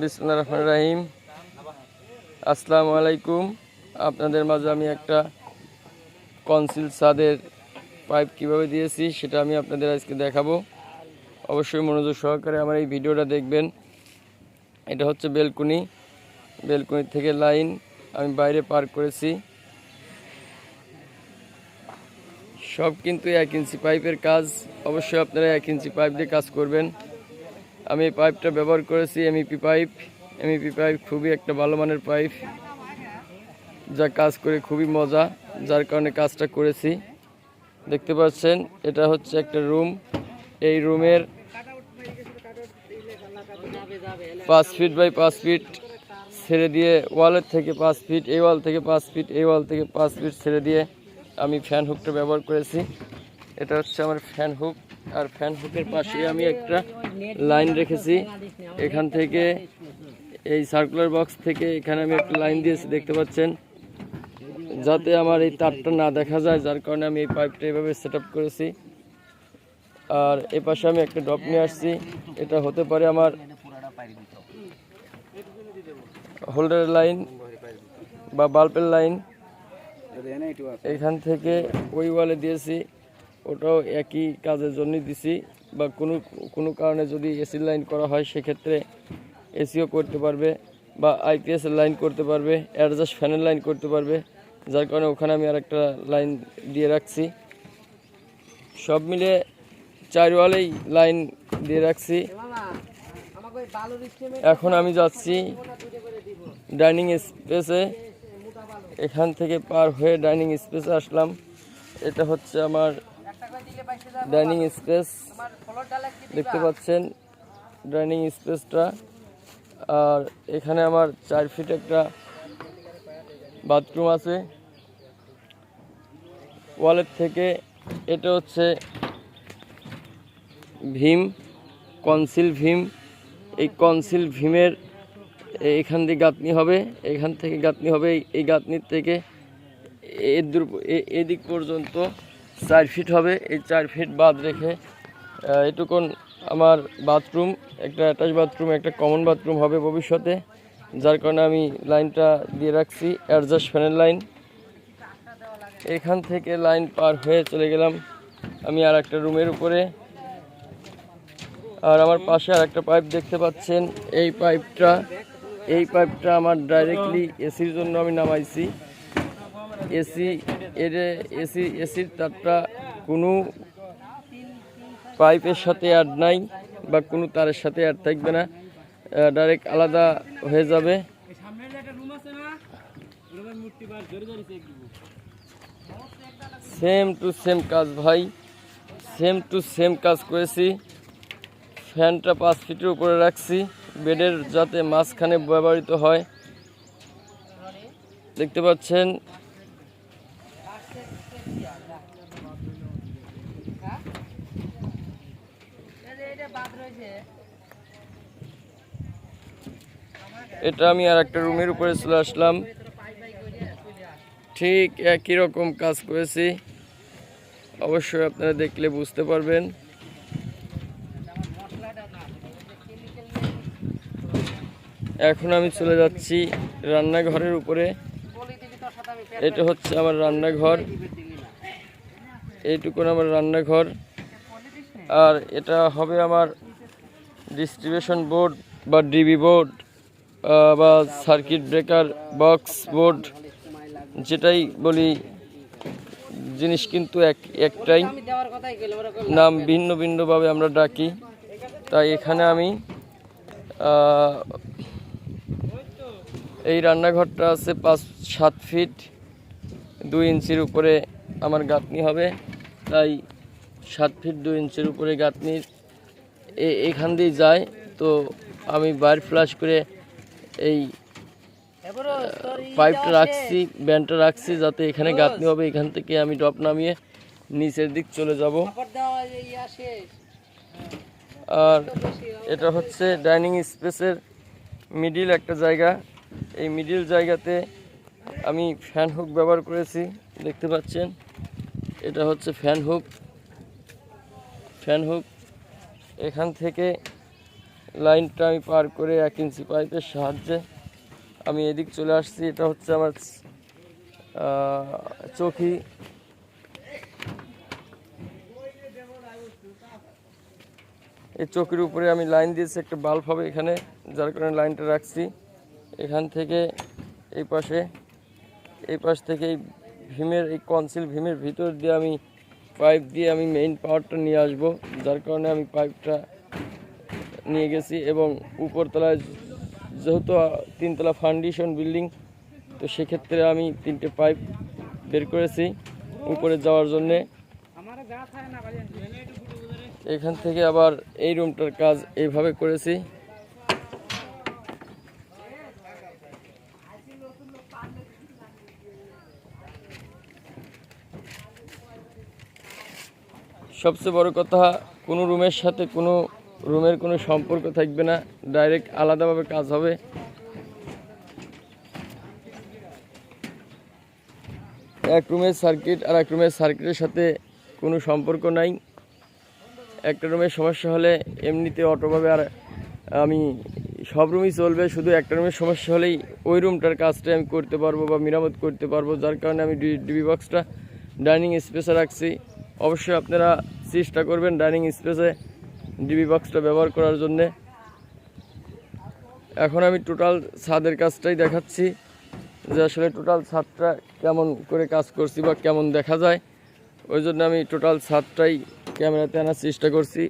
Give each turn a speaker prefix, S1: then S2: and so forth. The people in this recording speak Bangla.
S1: বিসমিল্লাহির রহমানির রহিম। আসসালামু আলাইকুম। আপনাদের মাঝে আমি একটা কনসিল ছাদের পাইপ কিভাবে দিয়েছি সেটা আমি আপনাদের আজকে দেখাবো। অবশ্যই মনোযোগ সহকারে আমার এই ভিডিওটা দেখবেন। এটা হচ্ছে বেলকুনি থেকে লাইন আমি বাইরে পার করেছি। সব কিন্তু 1 ইঞ্চি পাইপের কাজ। অবশ্যই আপনারা 1 ইঞ্চি পাইপ দিয়ে কাজ করবেন। আমি এই পাইপটা ব্যবহার করেছি এমইপি পাইপ খুবই একটা ভালো মানের পাইপ, যা কাজ করে খুবই মজা, যার কারণে কাজটা করেছি। দেখতে পাচ্ছেন এটা হচ্ছে একটা রুম। এই রুমের 5 ফিট বাই 5 ফিট ছেড়ে দিয়ে ওয়ালের থেকে 5 ফিট, এই ওয়াল থেকে 5 ফিট, এই ওয়াল থেকে 5 ফিট ছেড়ে দিয়ে আমি ফ্যান হুকটা ব্যবহার করেছি। এটা হচ্ছে আমার ফ্যান হুক, আর ফ্যান হুকের পাশে আমি একটা লাইন রেখেছি। এখান থেকে এই সার্কুলার বক্স থেকে এখানে আমি একটা লাইন দিয়েছি, দেখতে পাচ্ছেন, যাতে আমার এই তারটা না দেখা যায়, যার কারণে আমি এই পাইপটা এভাবে সেট আপ করেছি। আর এ পাশে আমি একটা ড্রপ নিয়ে আসছি। এটা হতে পারে আমার হোল্ডারের লাইন বা বাল্বের লাইন। এখান থেকে ওই ওয়ালে দিয়েছি, ওটাও একই কাজের জন্য দিছি। বা কোনো কারণে যদি এসির লাইন করা হয় সেক্ষেত্রে এসিও করতে পারবে, বা আইপিএসের লাইন করতে পারবে, অ্যাডজাস্ট ফ্যানের লাইন করতে পারবে, যার কারণে ওখানে আমি আরেকটা লাইন দিয়ে রাখছি। সব মিলে 4 ওয়ালেই লাইন দিয়ে রাখছি। এখন আমি যাচ্ছি ডাইনিং স্পেসে। এখান থেকে পার হয়ে ডাইনিং স্পেসে আসলাম। এটা হচ্ছে আমার ডাইনিং স্পেস, দেখতে পাচ্ছেন ডাইনিং স্পেসটা। আর এখানে আমার 4 ফিট একটা বাথরুম আছে ওয়ালের থেকে। এটা হচ্ছে ভীম, কনসিল ভীম। এই কনসিল ভীমের এখান দিয়ে গাঁথনি হবে, এখান থেকে গাঁথনি হবে, এই গাঁথনির থেকে এদিক পর্যন্ত 4 ফিট হবে। এই 4 ফিট বাদ রেখে এটুকুন আমার বাথরুম, একটা অ্যাটাচ বাথরুম, একটা কমন বাথরুম হবে ভবিষ্যতে, যার কারণে আমি লাইনটা দিয়ে রাখছি অ্যাডজাস্ট ফ্যানের লাইন। এখান থেকে লাইন পার হয়ে চলে গেলাম আমি আর একটা রুমের উপরে। আর আমার পাশে আর একটা পাইপ দেখতে পাচ্ছেন। এই পাইপটা আমার ডাইরেক্টলি এসির জন্য আমি নামাইছি। এসির তারটা কোনো পাইপের সাথে অ্যাড নাই বা কোনো তারের সাথে অ্যাড থাকবে না, ডাইরেক্ট আলাদা হয়ে যাবে। সেম টু সেম কাজ ভাই, সেম টু সেম কাজ করেছি। ফ্যানটা 5 ফিটের উপরে রাখছি, বেডের যাতে মাঝখানে ব্যবহৃত হয়। দেখতে পাচ্ছেন এটা আমি আর একটা রুমের উপরে চলে আসলাম। ঠিক একই রকম কাজ করেছি, অবশ্যই আপনারা দেখলে বুঝতে পারবেন। এখন আমি চলে যাচ্ছি রান্নাঘরের উপরে। এটা হচ্ছে আমার রান্নাঘর, এইটুকুন আমার রান্নাঘর। আর এটা হবে আমার ডিস্ট্রিবিউশন বোর্ড বা ডিবি বোর্ড বা সার্কিট ব্রেকার বক্স বোর্ড, যেটাই বলি, জিনিস কিন্তু একটাই, নাম ভিন্ন ভিন্নভাবে আমরা ডাকি। তাই এখানে আমি এই রান্নাঘরটা আছে 5-7 ফিট 2 ইঞ্চির উপরে আমার গাঁথনি হবে। তাই 7 ফিট 2 ইঞ্চির উপরে গাঁথনির এখান দিয়ে যায়। তো আমি বাইর ফ্লাশ করে এই পাইপটা রাখছি, ব্যান্ডটা রাখছি, যাতে এখানে গাঁথনি হবে। এখান থেকে আমি ড্রপ নামিয়ে নিচের দিক চলে যাব। আর এটা হচ্ছে ডাইনিং স্পেসের মিডিল একটা জায়গা। এই মিডিল জায়গাতে আমি ফ্যান হুক ব্যবহার করেছি, দেখতে পাচ্ছেন। এটা হচ্ছে ফ্যান হুক। এখান থেকে লাইনটা আমি পার করে 1 ইঞ্চি পাইপের সাহায্যে আমি এদিক চলে আসছি। এটা হচ্ছে আমার চৌকি। এই চৌকির উপরে আমি লাইন দিয়েছি, একটা বাল্ব হবে এখানে, যার কারণে লাইনটা রাখছি। এখান থেকে এই পাশ থেকে এই ভীমের এই কনসিল ভীমের ভিতর দিয়ে আমি পাইপ দিয়ে আমি মেইন পাওয়ারটা নিয়ে আসব, যার কারণে আমি পাইপটা নিয়ে গেছি। এবং উপরতলায় যেহেতু 3 তলা ফাউন্ডেশন বিল্ডিং, তো সেক্ষেত্রে আমি 3টে পাইপ বের করেছি উপরে যাওয়ার জন্যে। এখান থেকে আবার এই রুমটার কাজ এইভাবে করেছি। সবচেয়ে বড় কথা, কোনো রুমের সাথে কোনো রুমের কোনো সম্পর্ক থাকবে না, ডাইরেক্ট আলাদাভাবে কাজ হবে। এক রুমের সার্কিট আর এক রুমের সার্কিটের সাথে কোনো সম্পর্ক নাই। একটা রুমের সমস্যা হলে এমনিতে অটোভাবে আর আমি সব রুমই চলবে, শুধু একটা রুমের সমস্যা হলেই ওই রুমটার কাজটা আমি করতে পারবো বা মেরামত করতে পারবো, যার কারণে আমি ডিবি বক্সটা ডাইনিং স্পেসে রাখছি। অবশ্যই আপনারা চেষ্টা করবেন ডাইনিং স্পেসে ডিবি বক্সটা ব্যবহার করার জন্যে। এখন আমি টোটাল ছাদের কাজটাই দেখাচ্ছি, যে আসলে টোটাল ছাদটা কেমন করে কাজ করছি বা কেমন দেখা যায়। ওই জন্য আমি টোটাল ছাদটাই ক্যামেরাতে আনার চেষ্টা করছি।